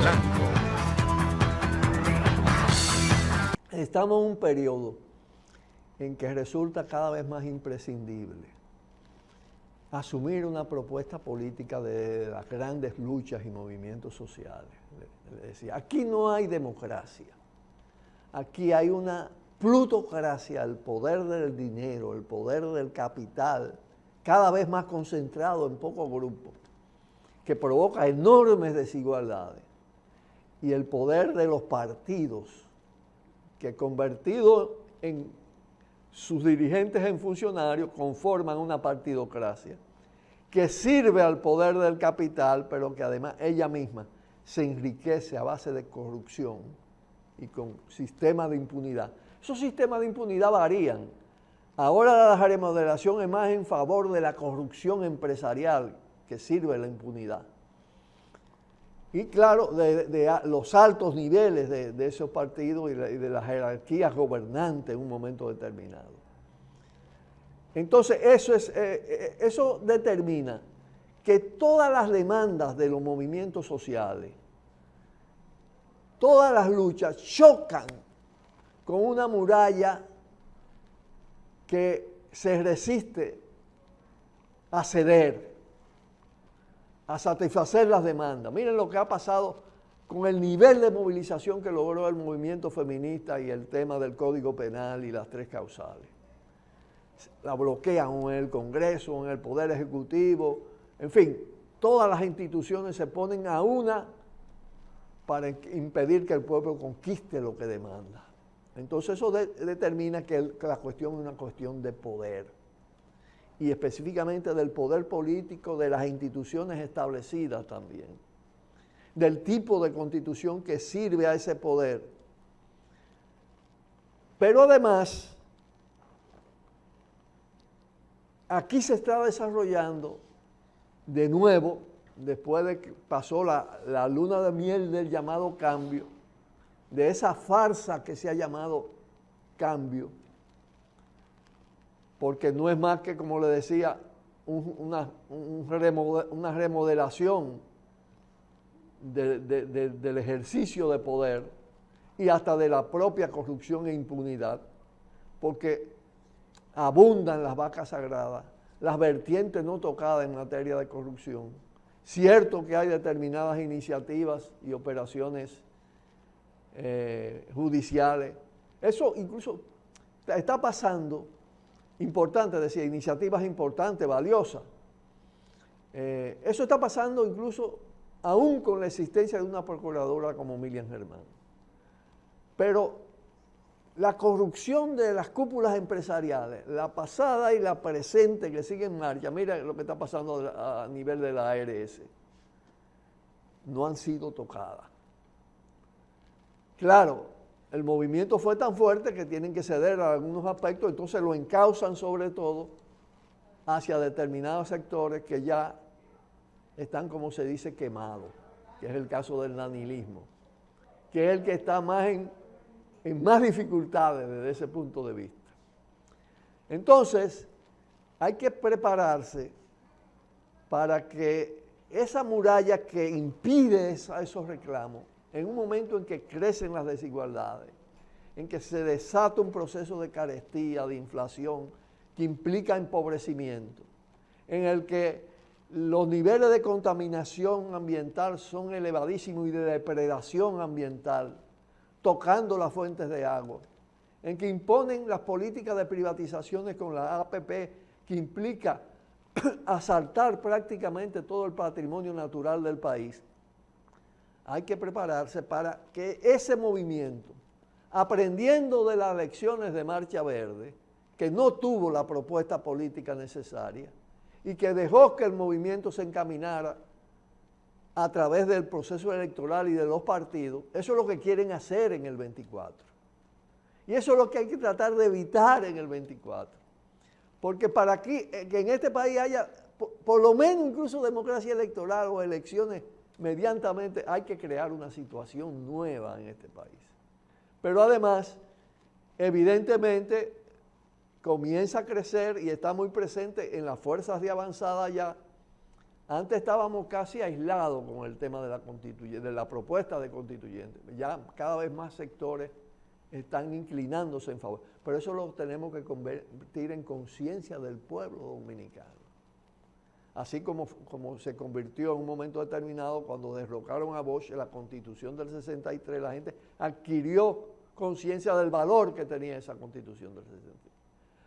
blanco. Estamos en un periodo en que resulta cada vez más imprescindible asumir una propuesta política de las grandes luchas y movimientos sociales. Es decir, aquí no hay democracia, aquí hay una plutocracia, el poder del dinero, el poder del capital, cada vez más concentrado en pocos grupos, que provoca enormes desigualdades, y el poder de los partidos, que convertidos en sus dirigentes en funcionarios conforman una partidocracia que sirve al poder del capital, pero que además ella misma se enriquece a base de corrupción y con sistemas de impunidad. Esos sistemas de impunidad varían. Ahora la remodelación es más en favor de la corrupción empresarial que sirve la impunidad. Y claro, de los altos niveles de esos partidos y de las jerarquías gobernantes en un momento determinado. Entonces, eso determina que todas las demandas de los movimientos sociales, todas las luchas chocan con una muralla que se resiste a ceder, a satisfacer las demandas. Miren lo que ha pasado con el nivel de movilización que logró el movimiento feminista y el tema del Código Penal y las tres causales. La bloquean en el Congreso, en el Poder Ejecutivo, en fin, todas las instituciones se ponen a una para impedir que el pueblo conquiste lo que demanda. Entonces eso determina que la cuestión es una cuestión de poder, y específicamente del poder político de las instituciones establecidas también, del tipo de constitución que sirve a ese poder. Pero además, aquí se está desarrollando de nuevo, después de que pasó la luna de miel del llamado cambio, de esa farsa que se ha llamado cambio, porque no es más que, como le decía, una remodelación del ejercicio de poder y hasta de la propia corrupción e impunidad, porque abundan las vacas sagradas, las vertientes no tocadas en materia de corrupción. Cierto que hay determinadas iniciativas y operaciones judiciales. Eso incluso está pasando, importante, decía, iniciativas importantes, valiosas. Eso está pasando incluso aún con la existencia de una procuradora como Miriam Germán. Pero la corrupción de las cúpulas empresariales, la pasada y la presente que sigue en marcha, mira lo que está pasando a nivel de la ARS, no han sido tocadas. Claro, el movimiento fue tan fuerte que tienen que ceder a algunos aspectos, entonces lo encausan sobre todo hacia determinados sectores que ya están, como se dice, quemados, que es el caso del nanilismo, que es el que está más en más dificultades desde ese punto de vista. Entonces, hay que prepararse para que esa muralla que impide esos reclamos, en un momento en que crecen las desigualdades, en que se desata un proceso de carestía, de inflación, que implica empobrecimiento, en el que los niveles de contaminación ambiental son elevadísimos y de depredación ambiental, tocando las fuentes de agua, en que imponen las políticas de privatizaciones con la APP, que implica asaltar prácticamente todo el patrimonio natural del país. Hay que prepararse para que ese movimiento, aprendiendo de las lecciones de Marcha Verde, que no tuvo la propuesta política necesaria y que dejó que el movimiento se encaminara a través del proceso electoral y de los partidos, eso es lo que quieren hacer en el 24. Y eso es lo que hay que tratar de evitar en el 24. Porque para que en este país haya, por lo menos incluso democracia electoral o elecciones medianamente, hay que crear una situación nueva en este país. Pero además, evidentemente, comienza a crecer y está muy presente en las fuerzas de avanzada ya Antes estábamos casi aislados con el tema de la propuesta de constituyente. Ya cada vez más sectores están inclinándose en favor. Pero eso lo tenemos que convertir en conciencia del pueblo dominicano. Así como se convirtió en un momento determinado cuando derrocaron a Bosch en la Constitución del 63, la gente adquirió conciencia del valor que tenía esa Constitución del 63.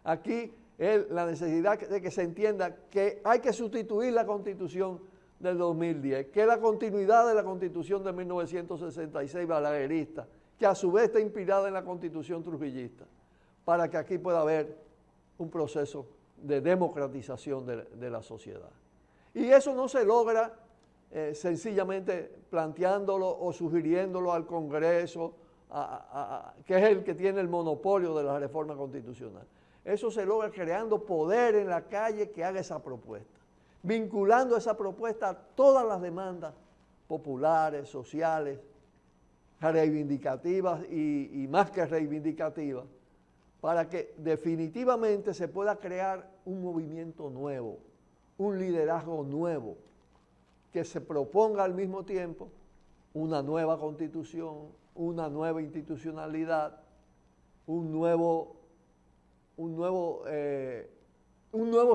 Aquí es la necesidad de que se entienda que hay que sustituir la Constitución del 2010, que es la continuidad de la Constitución de 1966 balaguerista, que a su vez está inspirada en la Constitución trujillista, para que aquí pueda haber un proceso de democratización de la sociedad. Y eso no se logra sencillamente planteándolo o sugiriéndolo al Congreso, que es el que tiene el monopolio de la reforma constitucional. Eso se logra creando poder en la calle que haga esa propuesta, vinculando esa propuesta a todas las demandas populares, sociales, reivindicativas y más que reivindicativas, para que definitivamente se pueda crear un movimiento nuevo, un liderazgo nuevo, que se proponga al mismo tiempo una nueva constitución, una nueva institucionalidad, un nuevo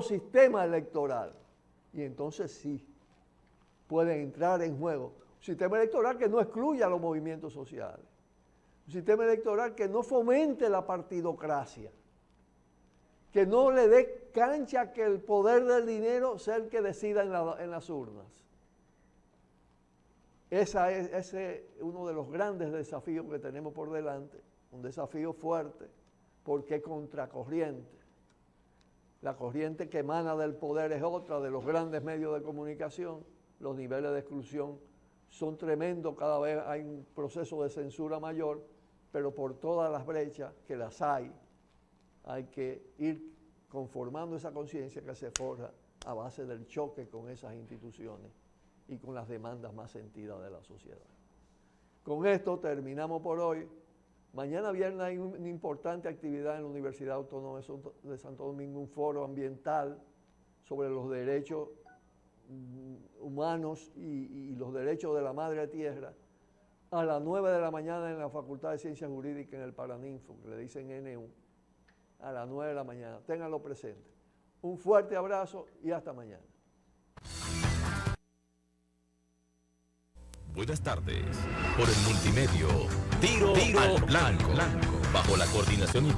sistema electoral. Y entonces sí, puede entrar en juego un sistema electoral que no excluya a los movimientos sociales, un sistema electoral que no fomente la partidocracia, que no le dé cancha que el poder del dinero sea el que decida en las urnas. Ese es uno de los grandes desafíos que tenemos por delante, un desafío fuerte, porque es contracorriente. La corriente que emana del poder es otra, de los grandes medios de comunicación. Los niveles de exclusión son tremendos, cada vez hay un proceso de censura mayor, pero por todas las brechas que las hay que ir conformando esa conciencia que se forja a base del choque con esas instituciones y con las demandas más sentidas de la sociedad. Con esto terminamos por hoy. Mañana viernes hay una importante actividad en la Universidad Autónoma de Santo Domingo, un foro ambiental sobre los derechos humanos y los derechos de la madre tierra, a las 9 de la mañana en la Facultad de Ciencias Jurídicas en el Paraninfo, que le dicen NU, a las 9 de la mañana. Ténganlo presente. Un fuerte abrazo y hasta mañana. Buenas tardes. Por el multimedio, Tiro al Blanco, bajo la coordinación y